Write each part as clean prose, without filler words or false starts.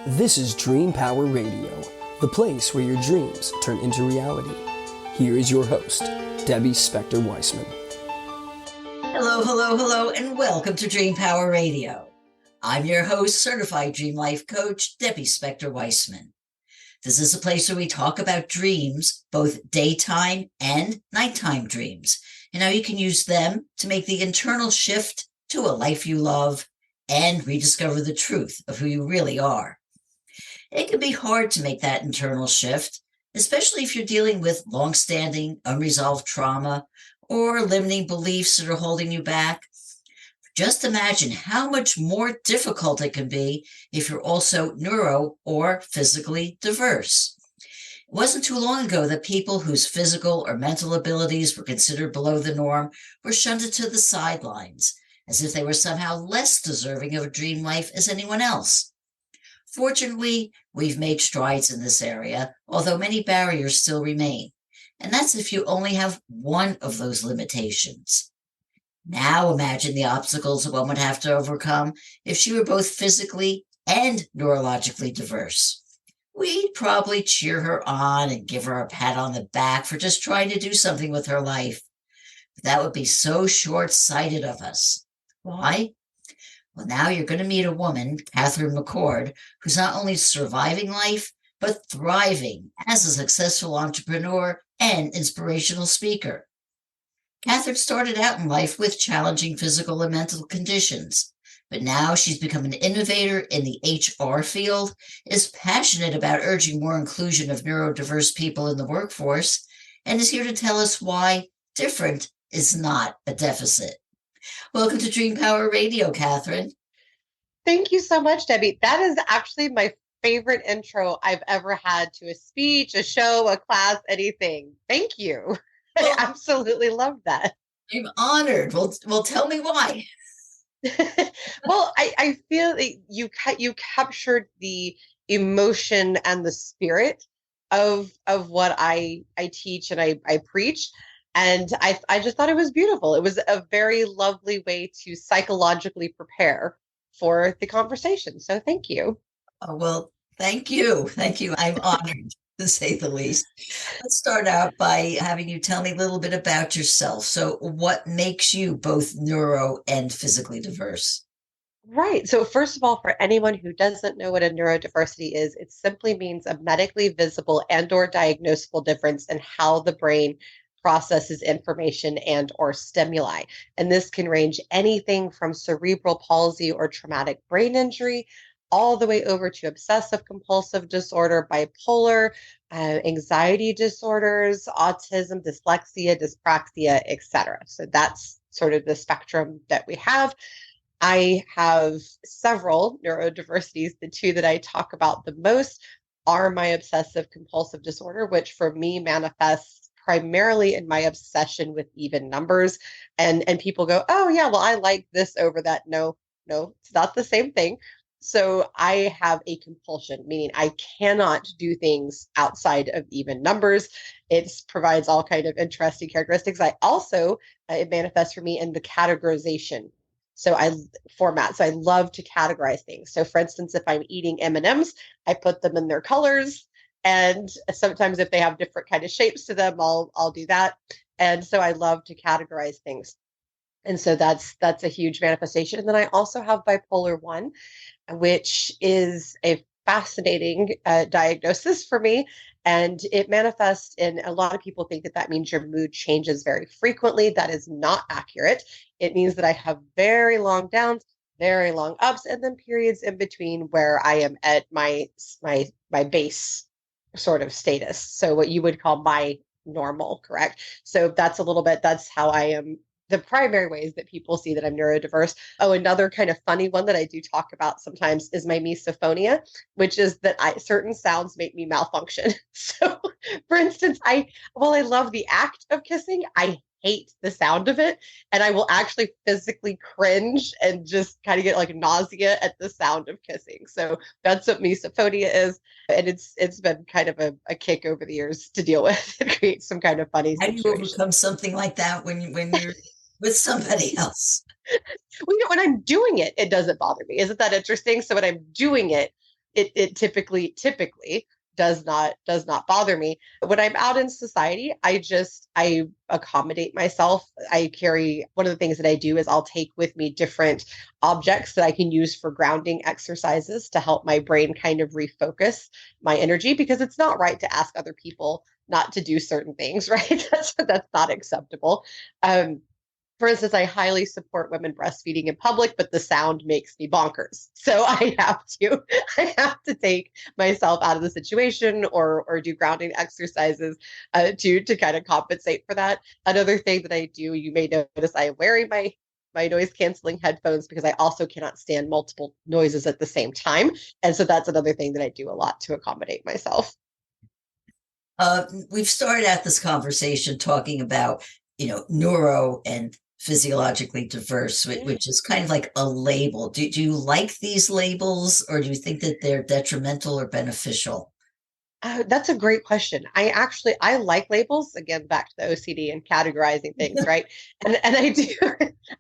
This is Dream Power Radio, the place where your dreams turn into reality. Here is your host, Debbie Spector-Weissman. Hello, hello, hello, and welcome to Dream Power Radio. I'm your host, certified dream life coach, Debbie Spector-Weissman. This is a place where we talk about dreams, both daytime and nighttime dreams, and how you can use them to make the internal shift to a life you love and rediscover the truth of who you really are. It can be hard to make that internal shift, especially if you're dealing with long-standing, unresolved trauma or limiting beliefs that are holding you back. Just imagine how much more difficult it can be if you're also neuro or physically diverse. It wasn't too long ago that people whose physical or mental abilities were considered below the norm were shunted to the sidelines, as if they were somehow less deserving of a dream life as anyone else. Fortunately, we've made strides in this area, although many barriers still remain. And that's if you only have one of those limitations. Now imagine the obstacles a woman would have to overcome if she were both physically and neurologically diverse. We'd probably cheer her on and give her a pat on the back for just trying to do something with her life. But that would be so short-sighted of us. Why? Well, now you're going to meet a woman, Katherine McCord, who's not only surviving life, but thriving as a successful entrepreneur and inspirational speaker. Katherine started out in life with challenging physical and mental conditions, but now she's become an innovator in the HR field, is passionate about urging more inclusion of neurodiverse people in the workforce, and is here to tell us why different is not a deficit. Welcome to Dream Power Radio, Katherine. Thank you so much, Debbie. That is actually my favorite intro I've ever had to a speech, a show, a class, anything. Thank you. Well, I absolutely love that. I'm honored. Well, tell me why. Well, I feel that you captured the emotion and the spirit of what I teach and I preach. And I just thought it was beautiful. It was a very lovely way to psychologically prepare for the conversation. So thank you. Oh, well, thank you. Thank you. I'm honored, to say the least. Let's start out by having you tell me a little bit about yourself. So what makes you both neuro and physically diverse? Right. So first of all, for anyone who doesn't know what a neurodiversity is, it simply means a medically visible and or diagnosable difference in how the brain processes information and or stimuli. And this can range anything from cerebral palsy or traumatic brain injury all the way over to obsessive compulsive disorder, bipolar, anxiety disorders, autism, dyslexia, dyspraxia, etc. So that's sort of the spectrum that we have. I have several neurodiversities. The two that I talk about the most are my obsessive compulsive disorder, which for me manifests primarily in my obsession with even numbers. And people go, oh yeah, well, I like this over that. No, it's not the same thing. So I have a compulsion, meaning I cannot do things outside of even numbers. It provides all kind of interesting characteristics. I also, it manifests for me in the categorization. So I love to categorize things. So for instance, if I'm eating M&Ms, I put them in their colors. And sometimes if they have different kind of shapes to them, I'll do that. And so I love to categorize things. And so that's a huge manifestation. And then I also have bipolar 1, which is a fascinating diagnosis for me. And it manifests in, a lot of people think that means your mood changes very frequently. That is not accurate. It means that I have very long downs, very long ups, and then periods in between where I am at my base sort of status. So what you would call my normal, correct? So that's how I am. The primary ways that people see that I'm neurodiverse. Oh, another kind of funny one that I do talk about sometimes is my misophonia, which is that certain sounds make me malfunction. So for instance, while I love the act of kissing, I hate the sound of it. And I will actually physically cringe and just kind of get like nausea at the sound of kissing. So that's what misophonia is. And it's been kind of a kick over the years to deal with. It creates some kind of funny situations. How do you overcome something like that when you're with somebody else? Well, when I'm doing it, it doesn't bother me. Isn't that interesting? So when I'm doing it, it typically does not bother me. When I'm out in society, I accommodate myself. I carry, one of the things that I do is I'll take with me different objects that I can use for grounding exercises to help my brain kind of refocus my energy, because it's not right to ask other people not to do certain things, right? That's not acceptable. For instance, I highly support women breastfeeding in public, but the sound makes me bonkers. So I have to take myself out of the situation, or do grounding exercises to kind of compensate for that. Another thing that I do, you may notice, I am wearing my noise canceling headphones because I also cannot stand multiple noises at the same time. And so that's another thing that I do a lot to accommodate myself. We've started out this conversation talking about, neuro and physiologically diverse, which is kind of like a label. Do you like these labels, or do you think that they're detrimental or beneficial? That's a great question. I like labels, again, back to the OCD and categorizing things, right? And I do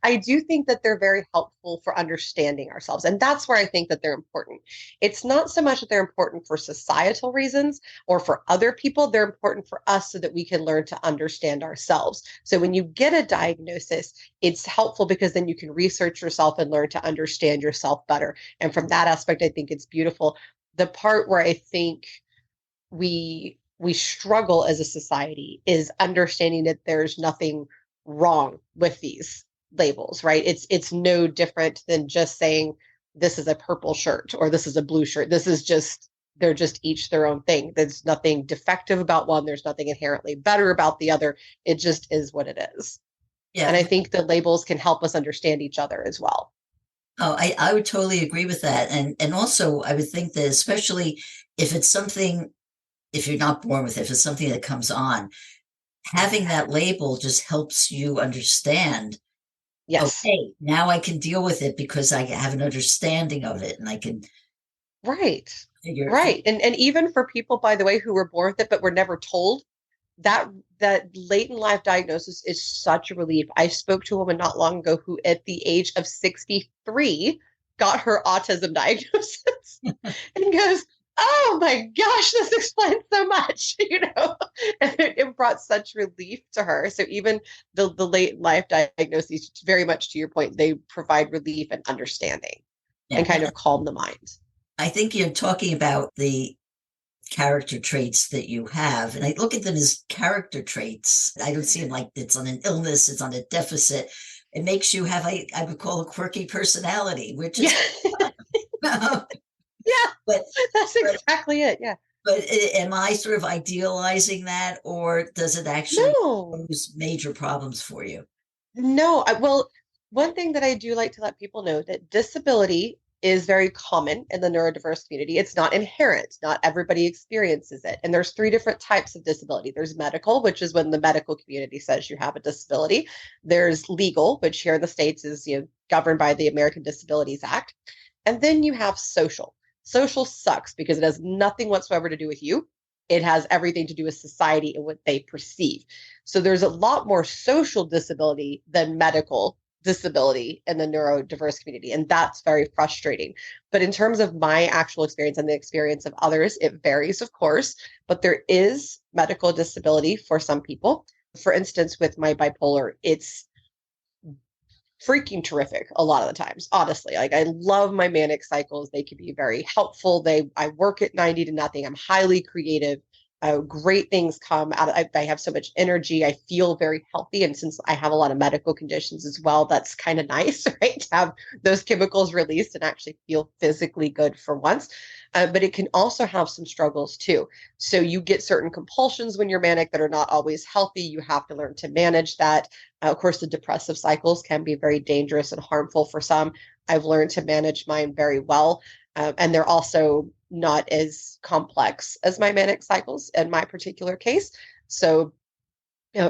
I do think that they're very helpful for understanding ourselves. And that's where I think that they're important. It's not so much that they're important for societal reasons or for other people. They're important for us so that we can learn to understand ourselves. So when you get a diagnosis, it's helpful because then you can research yourself and learn to understand yourself better. And from that aspect, I think it's beautiful. The part where I think we struggle as a society is understanding that there's nothing wrong with these labels, right? It's no different than just saying this is a purple shirt or this is a blue shirt. This is just, they're just each their own thing. There's nothing defective about one, there's nothing inherently better about the other. It just is what it is. Yeah. And I think the labels can help us understand each other as well. Oh, I would totally agree with that. And also I would think that, especially if it's something, if you're not born with it, if it's something that comes on, having that label just helps you understand, Yes. okay, now I can deal with it because I have an understanding of it, and I can Right. figure. Right. And even for people, by the way, who were born with it but were never told, that that late in life diagnosis is such a relief. I spoke to a woman not long ago who at the age of 63 got her autism diagnosis and goes, "Oh my gosh, this explains so much," and it brought such relief to her. So even the late life diagnoses, very much to your point, they provide relief and understanding Yeah, and kind of calm the mind. I think you're talking about the character traits that you have, and I look at them as character traits. I don't see them like it's on an illness, it's on a deficit. It makes you have, I would call, a quirky personality, which Yeah. is but Yeah, but that's exactly it. Yeah. am I sort of idealizing that, or does it actually No, pose major problems for you? no. Well, one thing that I do like to let people know that disability is very common in the neurodiverse community. It's not inherent. Not everybody experiences it. And there's three different types of disability. There's medical, which is when the medical community says you have a disability. There's legal, which here in the States is, governed by the American Disabilities Act. And then you have social. Social sucks because it has nothing whatsoever to do with you. It has everything to do with society and what they perceive. So there's a lot more social disability than medical disability in the neurodiverse community. And that's very frustrating. But in terms of my actual experience and the experience of others, it varies, of course, but there is medical disability for some people. For instance, with my bipolar, it's freaking terrific a lot of the times, honestly. Like, I love my manic cycles. They can be very helpful. I work at 90 to nothing. I'm highly creative. Great things come out of, I have so much energy. I feel very healthy. And since I have a lot of medical conditions as well, that's kind of nice, right? To have those chemicals released and actually feel physically good for once. But it can also have some struggles too. So you get certain compulsions when you're manic that are not always healthy. You have to learn to manage that. Of course, the depressive cycles can be very dangerous and harmful for some. I've learned to manage mine very well. And they're also not as complex as my manic cycles in my particular case. So,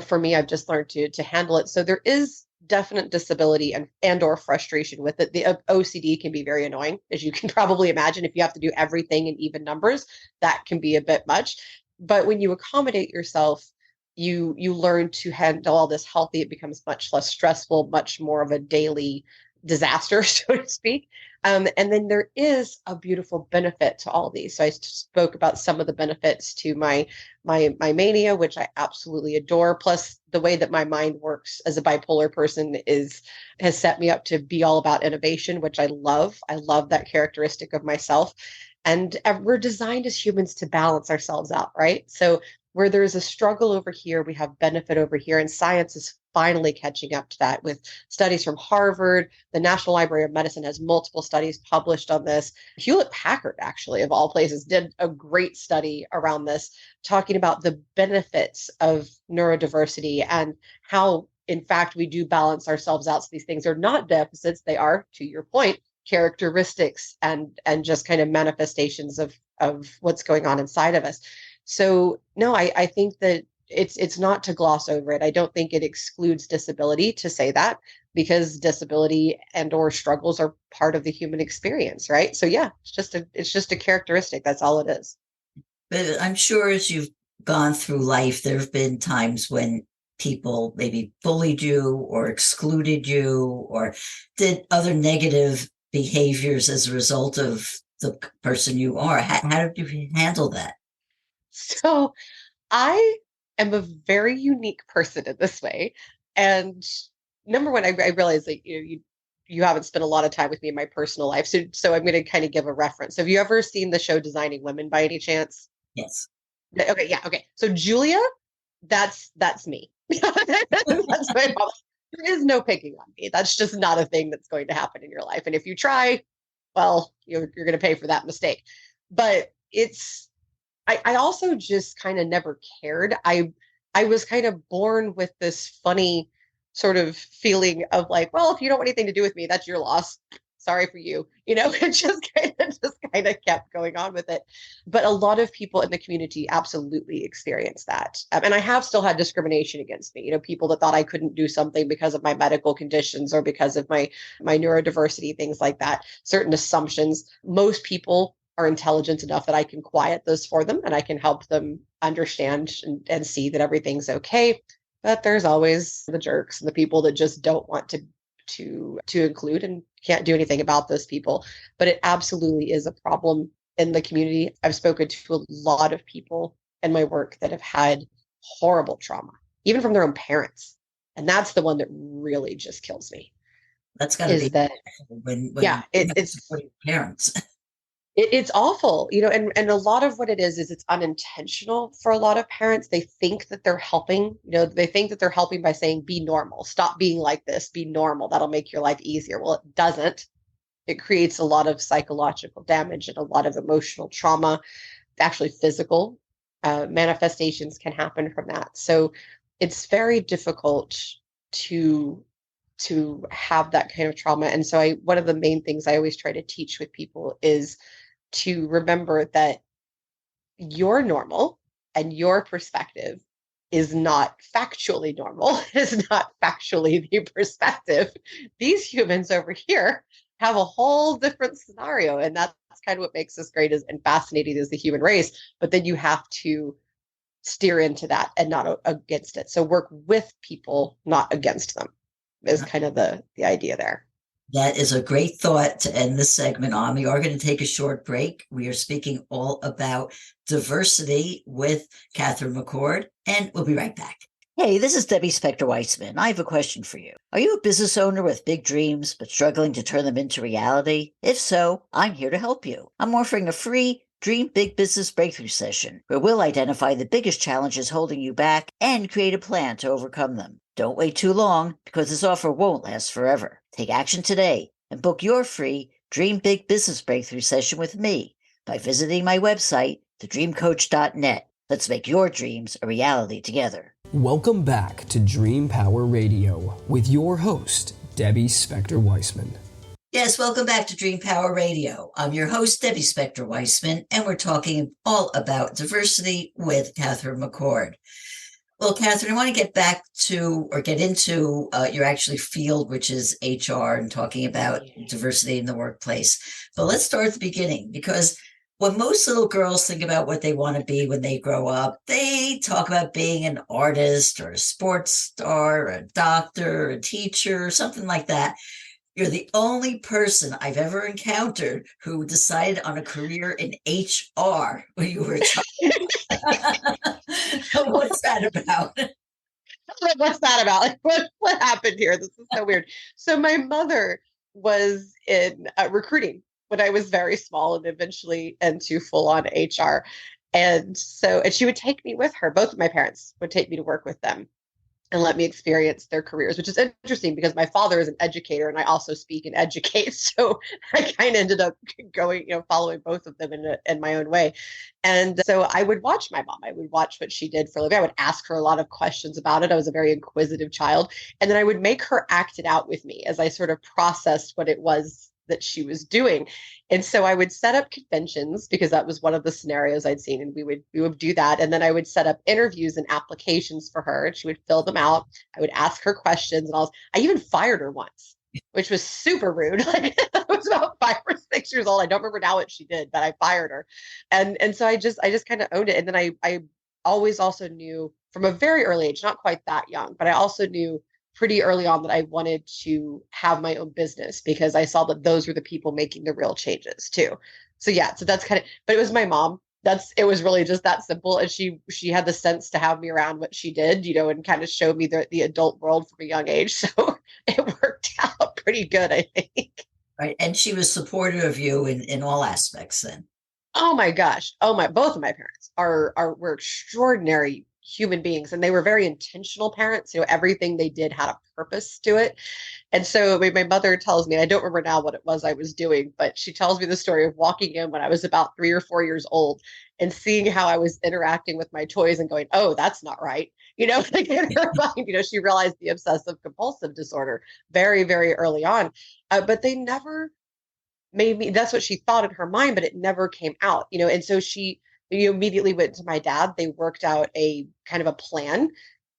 for me, I've just learned to handle it. So there is definite disability and or frustration with it. The OCD can be very annoying, as you can probably imagine. If you have to do everything in even numbers, that can be a bit much. But when you accommodate yourself, you learn to handle all this healthy. It becomes much less stressful, much more of a daily disaster, so to speak. And then there is a beautiful benefit to all these. So I spoke about some of the benefits to my mania, which I absolutely adore. Plus, the way that my mind works as a bipolar person has set me up to be all about innovation, which I love. I love that characteristic of myself. And we're designed as humans to balance ourselves out, right? So where there's a struggle over here, we have benefit over here, and science is finally catching up to that with studies from Harvard. The National Library of Medicine has multiple studies published on this. Hewlett Packard, actually, of all places, did a great study around this, talking about the benefits of neurodiversity and how, in fact, we do balance ourselves out. So these things are not deficits, they are, to your point, characteristics and just kind of manifestations of what's going on inside of us. So no, I think that it's not to gloss over it. I don't think it excludes disability to say that, because disability and or struggles are part of the human experience, right? So yeah, it's just a characteristic. That's all it is. But I'm sure as you've gone through life, there have been times when people maybe bullied you or excluded you or did other negative behaviors as a result of the person you are. How did you handle that? So I am a very unique person in this way. And number one, I realize that you haven't spent a lot of time with me in my personal life. So I'm going to kind of give a reference. Have you ever seen the show Designing Women by any chance? Yes. Okay, yeah, okay. So Julia, that's me. That's my mom. There is no picking on me. That's just not a thing that's going to happen in your life. And if you try, well, you're going to pay for that mistake. But I also just kind of never cared. I was kind of born with this funny sort of feeling of like, well, if you don't want anything to do with me, that's your loss. Sorry for you. It just kind of kept going on with it. But a lot of people in the community absolutely experience that. And I have still had discrimination against me. People that thought I couldn't do something because of my medical conditions or because of my neurodiversity, things like that, certain assumptions. Most people are intelligent enough that I can quiet those for them and I can help them understand and see that everything's okay. But there's always the jerks and the people that just don't want to include and can't do anything about those people. But it absolutely is a problem in the community. I've spoken to a lot of people in my work that have had horrible trauma, even from their own parents. And that's the one that really just kills me. That's got to be that when yeah, it's parents. It's awful, and a lot of what it is it's unintentional for a lot of parents. They think that they're helping, they think that they're helping by saying, be normal, stop being like this, be normal. That'll make your life easier. Well, it doesn't. It creates a lot of psychological damage and a lot of emotional trauma. Actually, physical manifestations can happen from that. So it's very difficult to have that kind of trauma. And so one of the main things I always try to teach with people is to remember that your normal and your perspective is not factually normal, is not factually the perspective. These humans over here have a whole different scenario. And that's kind of what makes us great and fascinating as the human race. But then you have to steer into that and not against it. So work with people, not against them, is kind of the idea there. That is a great thought to end this segment on. We are going to take a short break. We are speaking all about diversity with Katherine McCord, and we'll be right back. Hey, this is Debbie Spector-Weitzman. I have a question for you. Are you a business owner with big dreams but struggling to turn them into reality? If so, I'm here to help you. I'm offering a free Dream Big Business Breakthrough Session where we'll identify the biggest challenges holding you back and create a plan to overcome them. Don't wait too long because this offer won't last forever. Take action today and book your free Dream Big Business Breakthrough Session with me by visiting my website, thedreamcoach.net. Let's make your dreams a reality together. Welcome back to Dream Power Radio with your host, Debbie Spector-Weitzman. Yes, welcome back to Dream Power Radio. I'm your host, Debbie Spector-Weitzman, and we're talking all about diversity with Katherine McCord. Well, Katherine, I want to get back to or get into your actually field, which is HR, and talking about diversity in the workplace. But let's start at the beginning, because when most little girls think about what they want to be when they grow up, they talk about being an artist or a sports star, or a doctor, or a teacher, or something like that. You're the only person I've ever encountered who decided on a career in HR when you were a child. What's that about? What's that about? Like, what happened here? This is so weird. So my mother was in recruiting when I was very small and eventually into full on HR. And she would take me with her. Both of my parents would take me to work with them and let me experience their careers, which is interesting because my father is an educator and I also speak and educate. So I kind of ended up going, following both of them in my own way. And so I would watch my mom. I would watch what she did for a living. I would ask her a lot of questions about it. I was a very inquisitive child. And then I would make her act it out with me as I sort of processed what it was that she was doing. And so I would set up conventions because that was one of the scenarios I'd seen, and we would do that. And then I would set up interviews and applications for her, and she would fill them out. I would ask her questions, and I even fired her once, which was super rude. Like, I was about 5 or 6 years old. I don't remember now what she did, but I fired her. And so I just kind of owned it. And then I always also knew from a very early age, not quite that young, but I also knew pretty early on that I wanted to have my own business because I saw that those were the people making the real changes too. So yeah, so that's kind of, but it was my mom. It was really just that simple. And she had the sense to have me around what she did, and kind of show me the adult world from a young age. So it worked out pretty good, I think. Right. And she was supportive of you in all aspects then. Oh my gosh. Both of my parents were extraordinary human beings, and they were very intentional parents. Everything they did had a purpose to it. And so my mother tells me, I don't remember now what it was I was doing, but she tells me the story of walking in when I was about 3 or 4 years old and seeing how I was interacting with my toys and going, oh, that's not right. Like in her mind, she realized the obsessive compulsive disorder very, very early on. But they never made me, that's what she thought in her mind, but it never came out, and so she immediately went to my dad. They worked out a kind of a plan,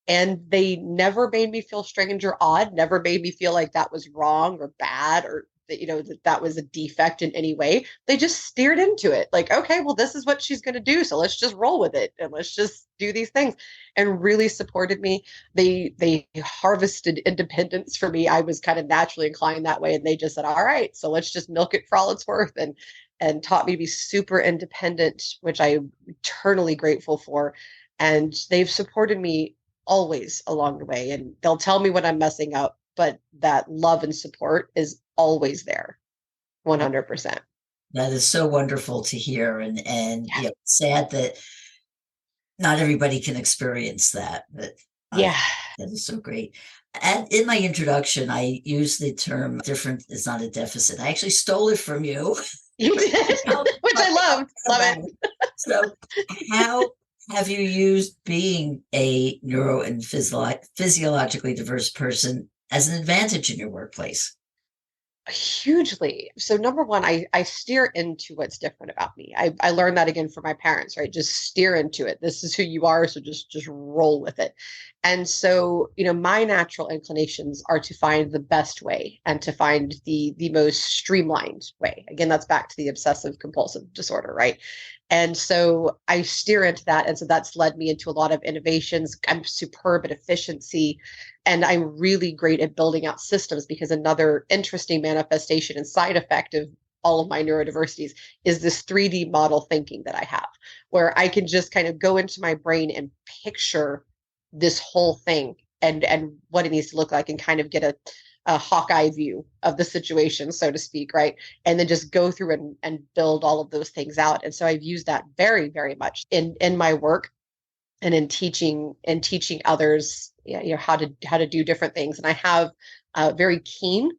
and they never made me feel strange or odd, never made me feel like that was wrong or bad, or that that was a defect in any way. They just steered into it like, okay, well, this is what she's going to do, so let's just roll with it and let's just do these things, and really supported me. They harvested independence for me. I was kind of naturally inclined that way, and they just said, all right, so let's just milk it for all it's worth, and taught me to be super independent, which I'm eternally grateful for. And they've supported me always along the way. And they'll tell me when I'm messing up, but that love and support is always there, 100%. That is so wonderful to hear. And sad that not everybody can experience that. But Yeah. that is so great. And in my introduction, I used the term different is not a deficit. I actually stole it from you. You did, which I loved. Love it. So how have you used being a neuro and physiologically diverse person as an advantage in your workplace? Hugely. So number one, I steer into what's different about me. I learned that again from my parents, right? Just steer into it. This is who you are, so just roll with it. And so, my natural inclinations are to find the best way and to find the most streamlined way. Again, that's back to the obsessive compulsive disorder, right? And so I steer into that. And so that's led me into a lot of innovations. I'm superb at efficiency. And I'm really great at building out systems, because another interesting manifestation and side effect of all of my neurodiversities is this 3D model thinking that I have, where I can just kind of go into my brain and picture this whole thing and what it needs to look like, and kind of get a Hawkeye view of the situation, so to speak, right? And then just go through and build all of those things out. And so I've used that very, very much in my work and in teaching others, how to do different things. And I have very keen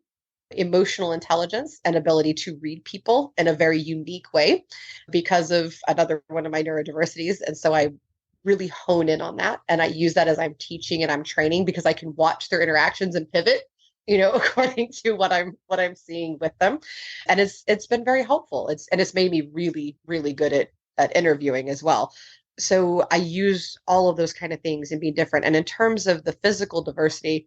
emotional intelligence and ability to read people in a very unique way because of another one of my neurodiversities. And so I really hone in on that, and I use that as I'm teaching and I'm training, because I can watch their interactions and pivot according to what I'm seeing with them. And it's been very helpful. It's made me really, really good at interviewing as well. So I use all of those kind of things and be different. And in terms of the physical diversity,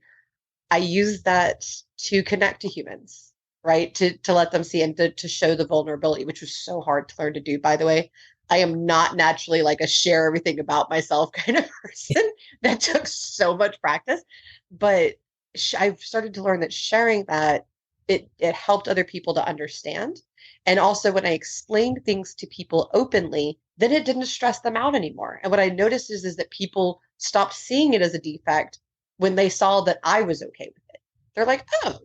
I use that to connect to humans, right? To let them see and to show the vulnerability, which was so hard to learn to do, by the way. I am not naturally like a share everything about myself kind of person. That took so much practice. But I've started to learn that sharing that it helped other people to understand. And also when I explained things to people openly, then it didn't stress them out anymore. And what I noticed is that people stopped seeing it as a defect when they saw that I was okay with it. They're like, oh,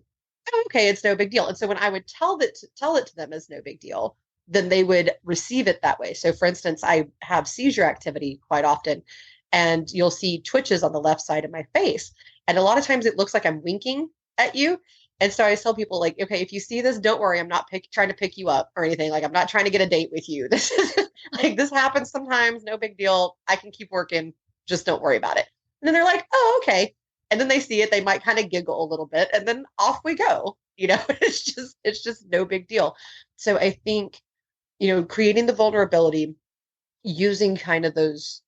okay, it's no big deal. And so when I would tell it to them as no big deal, then they would receive it that way. So for instance, I have seizure activity quite often, and you'll see twitches on the left side of my face. And a lot of times it looks like I'm winking at you. And so I tell people, like, okay, if you see this, don't worry. I'm not trying to pick you up or anything. Like, I'm not trying to get a date with you. This is like, this happens sometimes. No big deal. I can keep working. Just don't worry about it. And then they're like, oh, okay. And then they see it. They might kind of giggle a little bit, and then off we go. It's just no big deal. So I think, creating the vulnerability, using kind of those,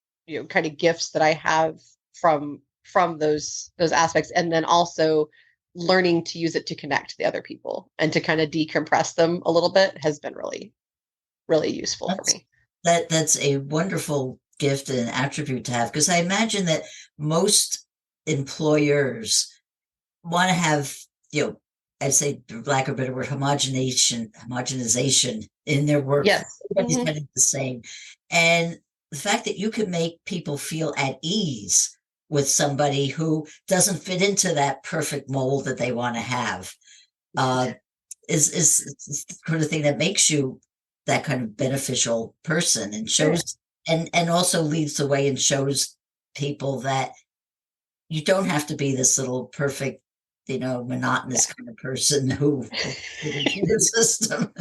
kind of gifts that I have from those aspects, and then also learning to use it to connect to the other people and to kind of decompress them a little bit has been really, really useful for me. That's a wonderful gift and attribute to have, because I imagine that most employers want to have, I'd say, for lack of a better word, homogenization in their work. Yes. Everybody's kind of the same. And the fact that you can make people feel at ease with somebody who doesn't fit into that perfect mold that they want to have is the kind of thing that makes you that kind of beneficial person, and shows and also leads the way and shows people that you don't have to be this little perfect, monotonous kind of person who into the system.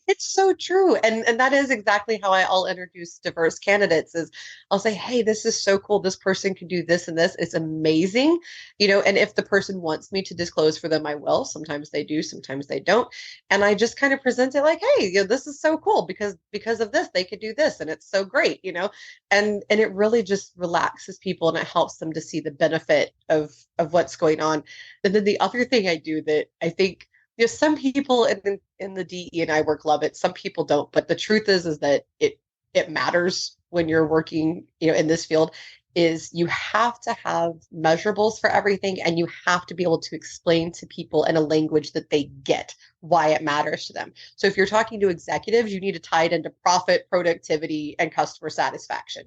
It's so true. And that is exactly how I'll introduce diverse candidates is I'll say, hey, this is so cool. This person can do this and this. It's amazing. And if the person wants me to disclose for them, I will. Sometimes they do, sometimes they don't. And I just kind of present it like, hey, this is so cool because of this, they could do this. And it's so great, and it really just relaxes people, and it helps them to see the benefit of what's going on. And then the other thing I do that I think, some people in the DE and I work love it. Some people don't, but the truth is that it matters when you're working, in this field, is you have to have measurables for everything, and you have to be able to explain to people in a language that they get why it matters to them. So if you're talking to executives, you need to tie it into profit, productivity, and customer satisfaction.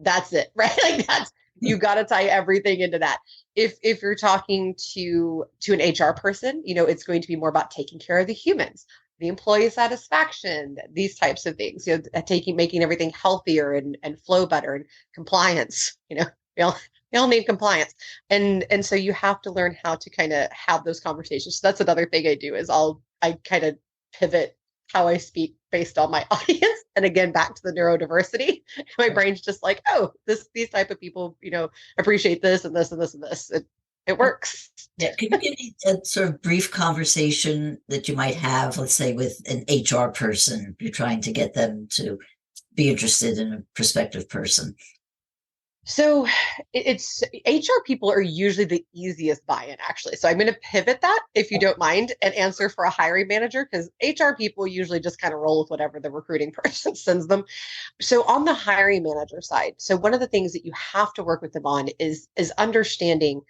That's it, right? Like you got to tie everything into that. If you're talking to an HR person, it's going to be more about taking care of the humans, the employee satisfaction, these types of things, making everything healthier and flow better, and compliance, we all need compliance. And so you have to learn how to kind of have those conversations. So that's another thing I do is I kind of pivot how I speak based on my audience. And again, back to the neurodiversity, my brain's just like, oh, these type of people, appreciate this and this and this and this. It works. Yeah. Can you give me a sort of brief conversation that you might have, let's say, with an HR person? You're trying to get them to be interested in a prospective person. So it's HR people are usually the easiest buy-in, actually. So I'm going to pivot that, if you don't mind, and answer for a hiring manager, because HR people usually just kind of roll with whatever the recruiting person sends them. So on the hiring manager side, so one of the things that you have to work with them on is understanding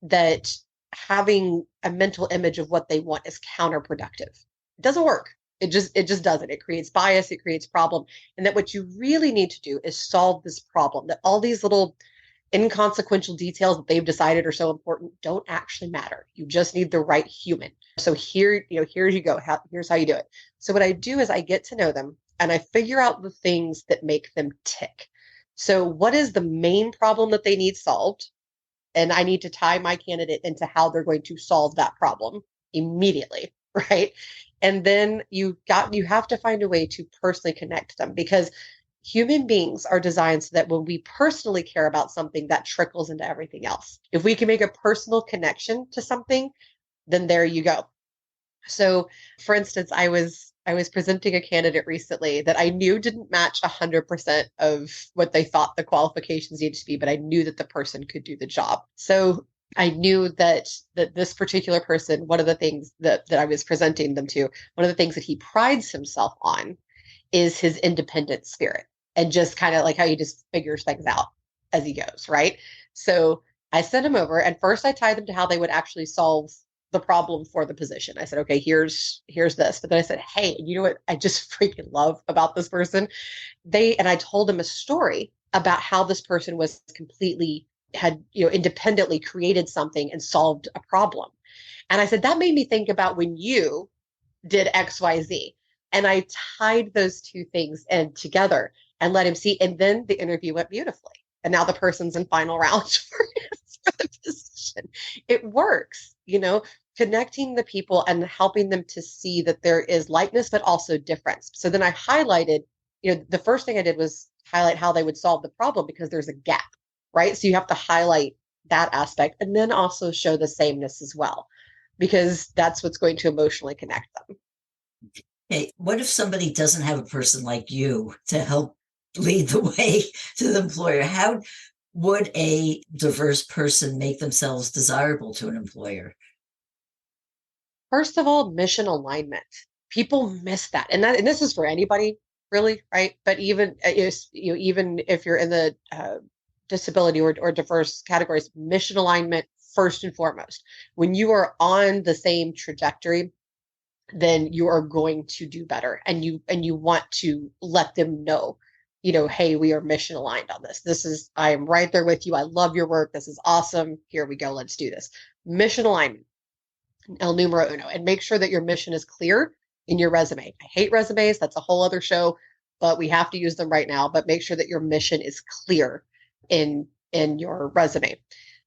that having a mental image of what they want is counterproductive. It doesn't work. It just doesn't. It creates bias, it creates problem. And that what you really need to do is solve this problem, that all these little inconsequential details that they've decided are so important don't actually matter. You just need the right human. So here you go. Here's how you do it. So what I do is I get to know them, and I figure out the things that make them tick. So what is the main problem that they need solved? And I need to tie my candidate into how they're going to solve that problem immediately, right? And then you have to find a way to personally connect them, because human beings are designed so that when we personally care about something, that trickles into everything else. If we can make a personal connection to something, then there you go. So for instance, I was presenting a candidate recently that I knew didn't match 100% of what they thought the qualifications needed to be, but I knew that the person could do the job. So I knew that this particular person, one of the things that I was presenting them to, one of the things that he prides himself on is his independent spirit, and just kind of like how he just figures things out as he goes, right? So I sent them over, and first I tied them to how they would actually solve the problem for the position. I said, okay, here's this. But then I said, hey, you know what I just freaking love about this person? And I told them a story about how this person was completely had, independently created something and solved a problem. And I said, that made me think about when you did XYZ. And I tied those two things in together and let him see. And then the interview went beautifully. And now the person's in final round for the position. It works, connecting the people and helping them to see that there is likeness, but also difference. So then I highlighted, the first thing I did was highlight how they would solve the problem because there's a gap, right? So you have to highlight that aspect and then also show the sameness as well, because that's what's going to emotionally connect them. Hey, what if somebody doesn't have a person like you to help lead the way to the employer? How would a diverse person make themselves desirable to an employer? First of all, mission alignment. People miss that. And this is for anybody, really, right? But even if you're in the disability or diverse categories, mission alignment first and foremost. When you are on the same trajectory, then you are going to do better, and you want to let them know, hey, we are mission aligned on this. I am right there with you. I love your work. This is awesome. Here we go. Let's do this. Mission alignment, el numero uno, and make sure that your mission is clear in your resume. I hate resumes. That's a whole other show, but we have to use them right now. But make sure that your mission is clear in your resume.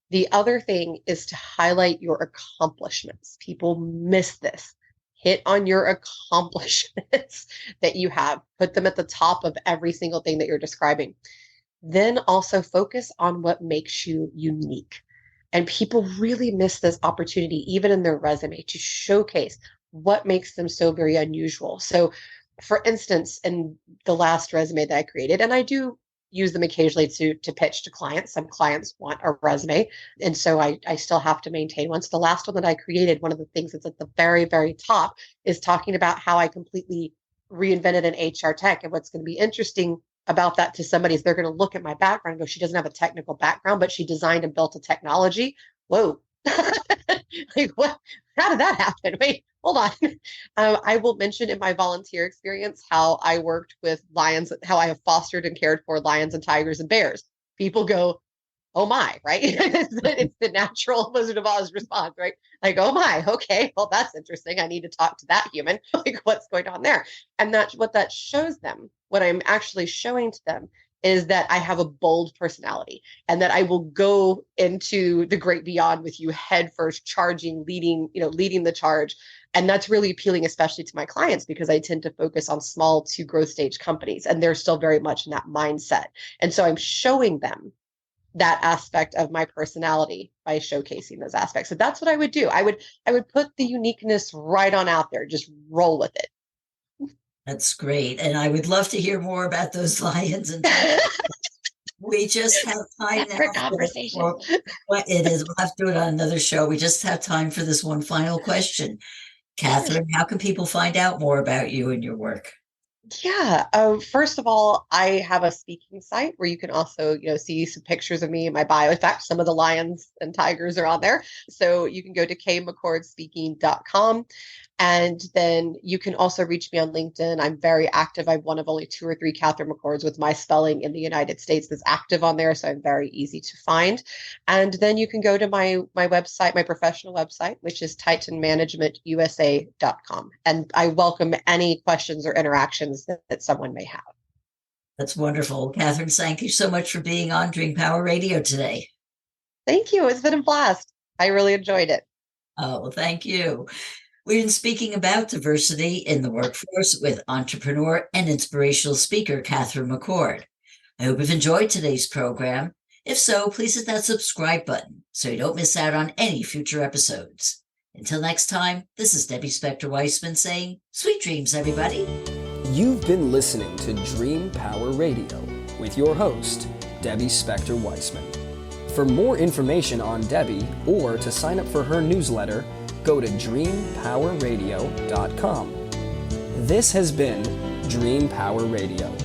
The other thing is to highlight your accomplishments. People miss this. Hit on your accomplishments that you have. Put them at the top of every single thing that you're describing. Then also focus on what makes you unique. And people really miss this opportunity, even in their resume, to showcase what makes them so very unusual. So, for instance, in the last resume that I created, and I do use them occasionally to pitch to clients. Some clients want a resume, and so I still have to maintain one. So the last one that I created, one of the things that's at the very, very top is talking about how I completely reinvented an HR tech. And what's going to be interesting about that to somebody is they're going to look at my background and go, she doesn't have a technical background, but she designed and built a technology. Whoa. Like, what? How did that happen? Wait, hold on. I will mention in my volunteer experience how I worked with lions, how I have fostered and cared for lions and tigers and bears. People go, oh my, right? It's the natural Wizard of Oz response, right? Like, oh my, okay, well, that's interesting. I need to talk to that human. Like, what's going on there? And that's what that shows them. What I'm actually showing to them is that I have a bold personality and that I will go into the great beyond with you head first, charging, leading the charge. And that's really appealing, especially to my clients, because I tend to focus on small to growth stage companies, and they're still very much in that mindset. And so I'm showing them that aspect of my personality by showcasing those aspects. So that's what I would do. I would put the uniqueness right on out there, just roll with it. That's great. And I would love to hear more about those lions and we just have time now. Conversation. What it is. We'll have to do it on another show. We just have time for this one final question. Katherine, how can people find out more about you and your work? Yeah. First of all, I have a speaking site where you can also, see some pictures of me in my bio. In fact, some of the lions and tigers are on there. So you can go to kmccordspeaking.com. And then you can also reach me on LinkedIn. I'm very active. I'm one of only 2 or 3 Katherine McCords with my spelling in the United States that's active on there. So I'm very easy to find. And then you can go to my website, my professional website, which is titanmanagementusa.com. And I welcome any questions or interactions that someone may have. That's wonderful. Katherine, thank you so much for being on Dream Power Radio today. Thank you. It's been a blast. I really enjoyed it. Oh, well, thank you. We've been speaking about diversity in the workforce with entrepreneur and inspirational speaker, Katherine McCord. I hope you've enjoyed today's program. If so, please hit that subscribe button so you don't miss out on any future episodes. Until next time, this is Debbie Spector-Weissman saying, sweet dreams, everybody. You've been listening to Dream Power Radio with your host, Debbie Spector-Weissman. For more information on Debbie or to sign up for her newsletter, go to dreampowerradio.com. This has been Dream Power Radio.